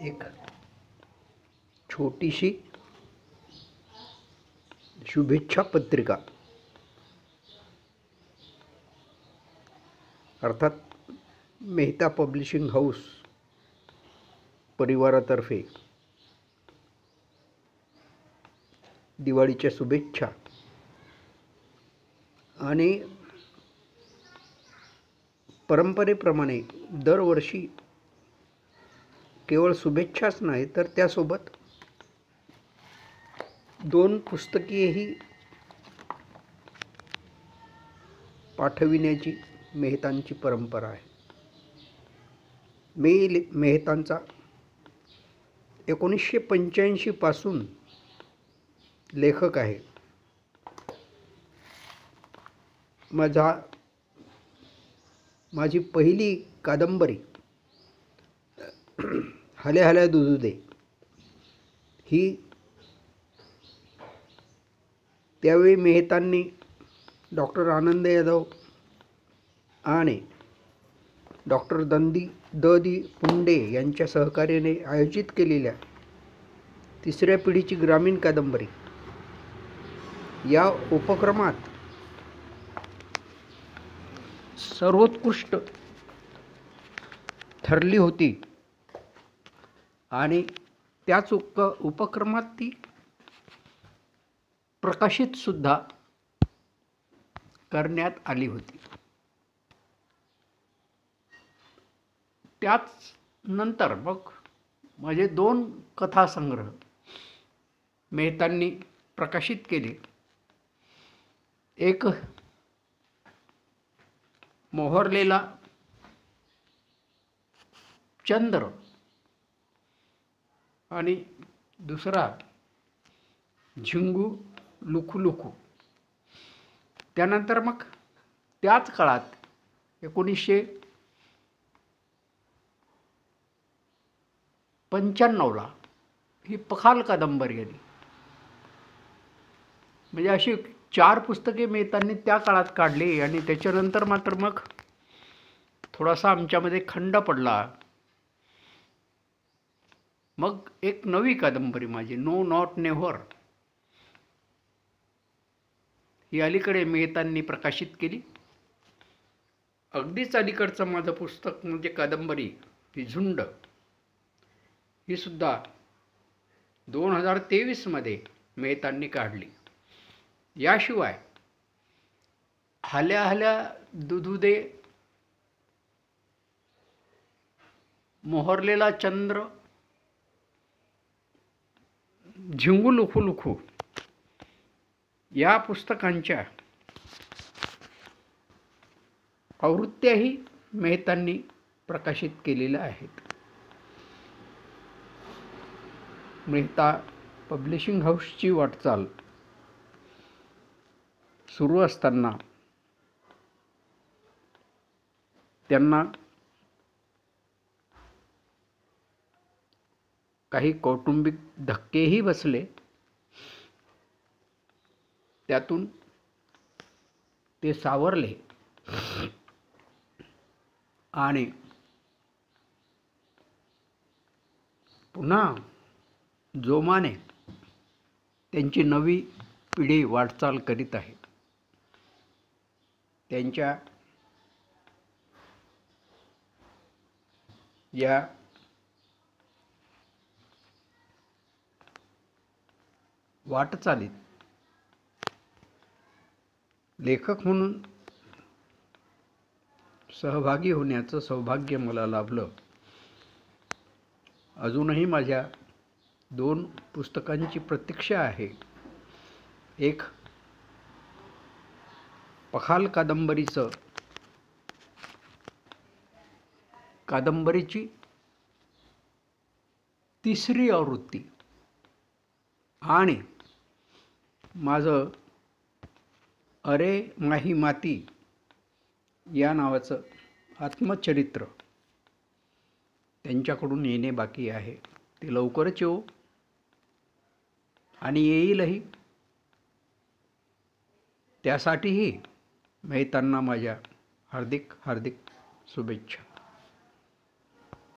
एक छोटीशी शुभेच्छा पत्रिका अर्थात मेहता पब्लिशिंग हाऊस परिवारातर्फे दिवाळीच्या शुभेच्छा आणि परंपरेप्रमाणे दरवर्षी केवळ शुभेच्छाच नाही तर त्यासोबत 2 पुस्तकेही पाठविण्याची मेहतांची परंपरा आहे. मी मेहतांचा 1985 पासून लेखक आहे. माझी पहिली कादंबरी हल्या हल्या दुधू दे ही त्यावेळी मेहतांनी डॉक्टर आनंद यादव आणि डॉक्टर दी पुंडे यांच्या सहकार्याने आयोजित केलेल्या 3ऱ्या पिढीची ग्रामीण कादंबरी या उपक्रमात सर्वोत्कृष्ट ठरली होती आणि त्याच उपक्रमात ती प्रकाशित सुद्धा करण्यात आली होती. त्याच नंतर मग माझे 2 कथासंग्रह मेहतांनी प्रकाशित केले. एक मोहरलेला चंद्र आणि दुसरा झिंगू लुखू लुखू. त्यानंतर मग त्याच काळात 1995ला ही पखाल कादंबरी आली. म्हणजे अशी 4 पुस्तके मेहतांनी त्या काळात काढली आणि त्याच्यानंतर मात्र मग थोडासा आमच्यामध्ये खंड पडला. मग एक नवी कादंबरी माझी नो नॉट नेव्हर ही अलीकडे मेहतांनी प्रकाशित केली. अगदीच अलीकडचं माझं पुस्तक म्हणजे कादंबरी ही झुंड ही सुद्धा 2023मध्ये मेहतांनी काढली. याशिवाय हल्या हल्या दुधू दे, मोहरलेला चंद्र, झिंगू लुखू लुखू या पुस्तकांच्या आवृत्त्याही मेहतांनी प्रकाशित केलेल्या आहेत. मेहता पब्लिशिंग हाऊसची वाटचाल सुरू असताना त्यांना काही कौटुंबिक धक्केही बसले. त्यातून ते सावरले आणि पुन्हा जोमाने त्यांची नवी पिढी वाटचाल करीत आहे. त्यांच्या या वाटचालीत लेखक म्हणून सहभागी होण्याचं सौभाग्य मला लाभलं. अजूनही माझ्या 2 पुस्तकांची प्रतीक्षा आहे. एक पखाल कादंबरीची 3री आवृत्ती आणि माझं अरे माही माती या नावाचं आत्मचरित्र त्यांच्याकडून येणे बाकी आहे. ते लवकरच येऊ आणि येईलही. त्यासाठीही मेहतांना माझ्या हार्दिक शुभेच्छा.